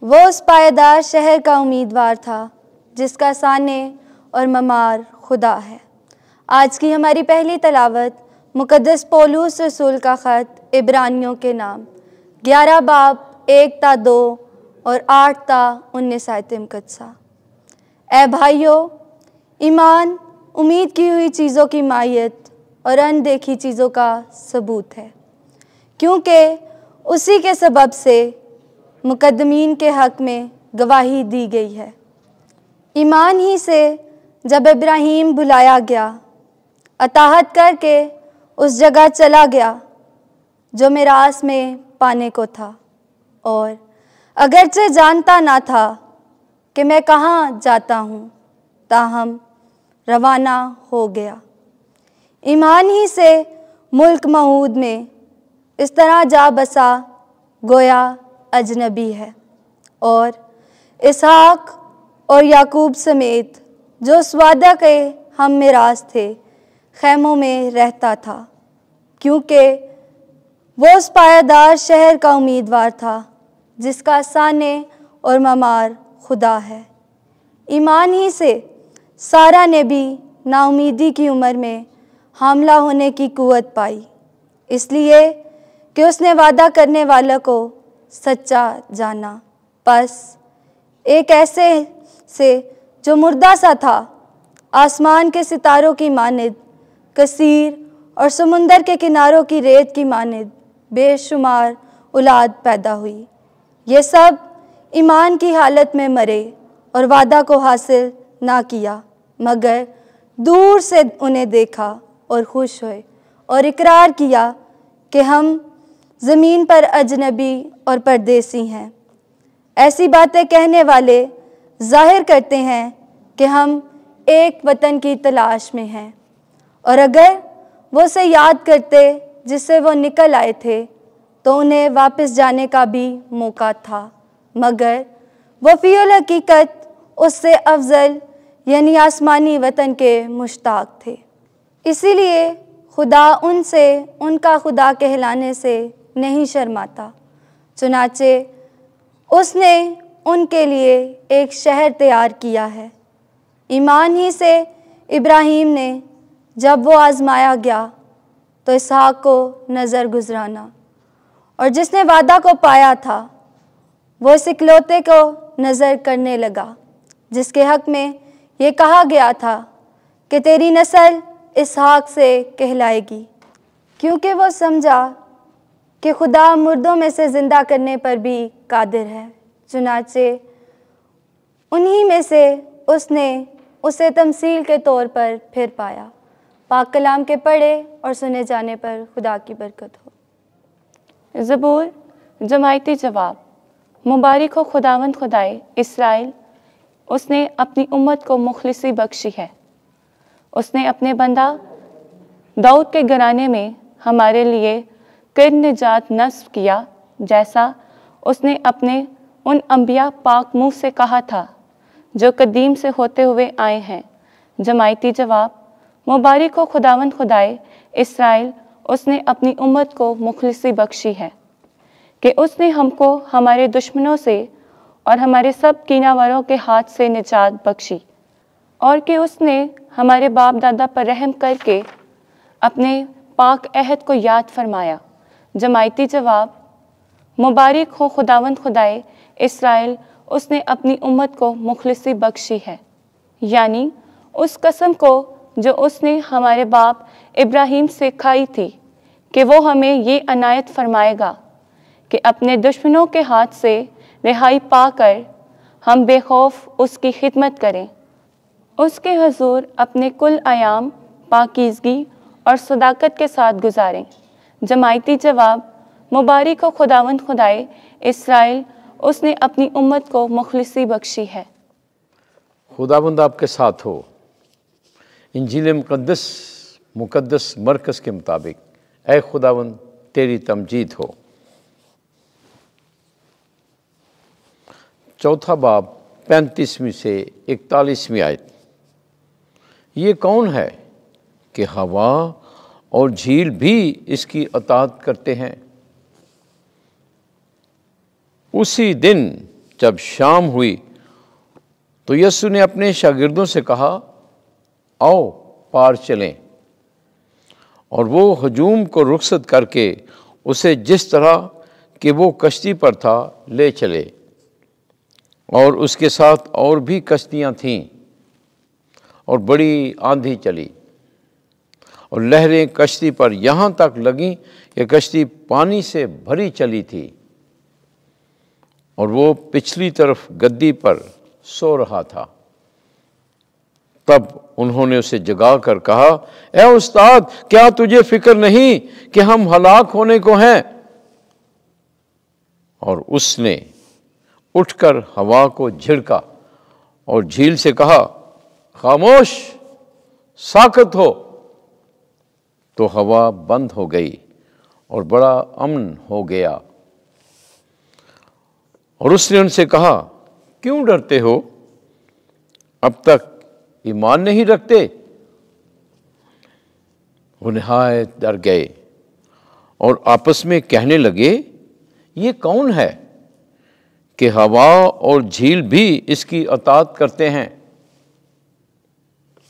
وہ اس پائیدار شہر کا امیدوار تھا جس کا سانے اور ممار خدا ہے۔ آج کی ہماری پہلی تلاوت مقدس پولوس رسول کا خط عبرانیوں کے نام 11 باب 1 تا 2 اور 8 تا 19 آیت مقدسہ۔ اے بھائیو، ایمان امید کی ہوئی چیزوں کی مائیت اور اندیکھی چیزوں کا ثبوت ہے، کیونکہ اسی کے سبب سے مقدمین کے حق میں گواہی دی گئی ہے۔ ایمان ہی سے جب ابراہیم بلایا گیا، اطاعت کر کے اس جگہ چلا گیا جو میراث میں پانے کو تھا، اور اگرچہ جانتا نہ تھا کہ میں کہاں جاتا ہوں، تاہم روانہ ہو گیا۔ ایمان ہی سے ملک موعود میں اس طرح جا بسا گویا اجنبی ہے، اور اسحاق اور یعقوب سمیت جو اس وعدہ کے ہم میراث تھے خیموں میں رہتا تھا، کیونکہ وہ اس پائیدار شہر کا امیدوار تھا جس کا سانے اور ممار خدا ہے۔ ایمان ہی سے سارہ نے بھی نا امیدی کی عمر میں حاملہ ہونے کی قوت پائی، اس لیے کہ اس نے وعدہ کرنے والے کو سچا جانا۔ پس ایک ایسے سے جو مردہ سا تھا، آسمان کے ستاروں کی مانند کثیر اور سمندر کے کناروں کی ریت کی مانند بے شمار اولاد پیدا ہوئی۔ یہ سب ایمان کی حالت میں مرے اور وعدہ کو حاصل نہ کیا، مگر دور سے انہیں دیکھا اور خوش ہوئے اور اقرار کیا کہ ہم زمین پر اجنبی اور پردیسی ہیں۔ ایسی باتیں کہنے والے ظاہر کرتے ہیں کہ ہم ایک وطن کی تلاش میں ہیں، اور اگر وہ اسے یاد کرتے جس سے وہ نکل آئے تھے تو انہیں واپس جانے کا بھی موقع تھا، مگر وہ فی الحقیقت اس سے افضل یعنی آسمانی وطن کے مشتاق تھے۔ اسی لیے خدا ان سے ان کا خدا کہلانے سے نہیں شرماتا، چنانچہ اس نے ان کے لیے ایک شہر تیار کیا ہے۔ ایمان ہی سے ابراہیم نے جب وہ آزمایا گیا تو اسحاق کو نظر گزرانا، اور جس نے وعدہ کو پایا تھا وہ اس اکلوتے کو نظر کرنے لگا جس کے حق میں یہ کہا گیا تھا کہ تیری نسل اسحاق سے کہلائے گی، کیونکہ وہ سمجھا کہ خدا مردوں میں سے زندہ کرنے پر بھی قادر ہے۔ چنانچہ انہی میں سے اس نے اسے تمثیل کے طور پر پھر پایا۔ پاک کلام کے پڑھے اور سنے جانے پر خدا کی برکت ہو۔ زبور جماعتی جواب۔ مبارک ہو خداوند خدائے اسرائیل، اس نے اپنی امت کو مخلصی بخشی ہے۔ اس نے اپنے بندہ داؤد کے گھرانے میں ہمارے لیے کرن نجات نصب کیا، جیسا اس نے اپنے ان انبیاء پاک منہ سے کہا تھا جو قدیم سے ہوتے ہوئے آئے ہیں۔ جماعتی جواب۔ مبارک ہو خداوند خدائے اسرائیل، اس نے اپنی امت کو مخلصی بخشی ہے کہ اس نے ہم کو ہمارے دشمنوں سے اور ہمارے سب کینہ وروں کے ہاتھ سے نجات بخشی، اور کہ اس نے ہمارے باپ دادا پر رحم کر کے اپنے پاک عہد کو یاد فرمایا۔ جماعتی جواب۔ مبارک ہو خداوند خدائے اسرائیل، اس نے اپنی امت کو مخلصی بخشی ہے، یعنی اس قسم کو جو اس نے ہمارے باپ ابراہیم سے کھائی تھی کہ وہ ہمیں یہ عنایت فرمائے گا کہ اپنے دشمنوں کے ہاتھ سے رہائی پا کر ہم بے خوف اس کی خدمت کریں، اس کے حضور اپنے کل ایام پاکیزگی اور صداقت کے ساتھ گزاریں۔ جماعتی جواب۔ مبارک ہو خداوند خدائے اسرائیل، اس نے اپنی امت کو مخلصی بخشی ہے۔ خداوند آپ کے ساتھ ہو۔ انجیل مقدس مرکز کے مطابق اے خداوند تیری تمجید ہو۔ 4 باب 35ویں سے 41ویں آیت۔ یہ کون ہے کہ ہوا اور جھیل بھی اس کی اطاعت کرتے ہیں؟ اسی دن جب شام ہوئی تو یسوع نے اپنے شاگردوں سے کہا، آؤ پار چلیں، اور وہ ہجوم کو رخصت کر کے اسے جس طرح کہ وہ کشتی پر تھا لے چلے، اور اس کے ساتھ اور بھی کشتیاں تھیں، اور بڑی آندھی چلی، اور لہریں کشتی پر یہاں تک لگیں کہ کشتی پانی سے بھری چلی تھی، اور وہ پچھلی طرف گدی پر سو رہا تھا۔ تب انہوں نے اسے جگا کر کہا، اے استاد، کیا تجھے فکر نہیں کہ ہم ہلاک ہونے کو ہیں؟ اور اس نے اٹھ کر ہوا کو جھڑکا اور جھیل سے کہا، خاموش، ساکت ہو۔ تو ہوا بند ہو گئی اور بڑا امن ہو گیا۔ اور اس نے ان سے کہا، کیوں ڈرتے ہو؟ اب تک ایمان نہیں رکھتے؟ وہ نہایت ڈر گئے اور آپس میں کہنے لگے، یہ کون ہے کہ ہوا اور جھیل بھی اس کی اطاعت کرتے ہیں؟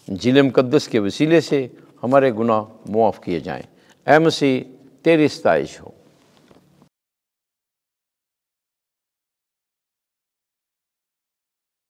انجیل مقدس کے وسیلے سے ہمارے گناہ معاف کیے جائیں۔ اے مسیح، تیری ستائش ہو۔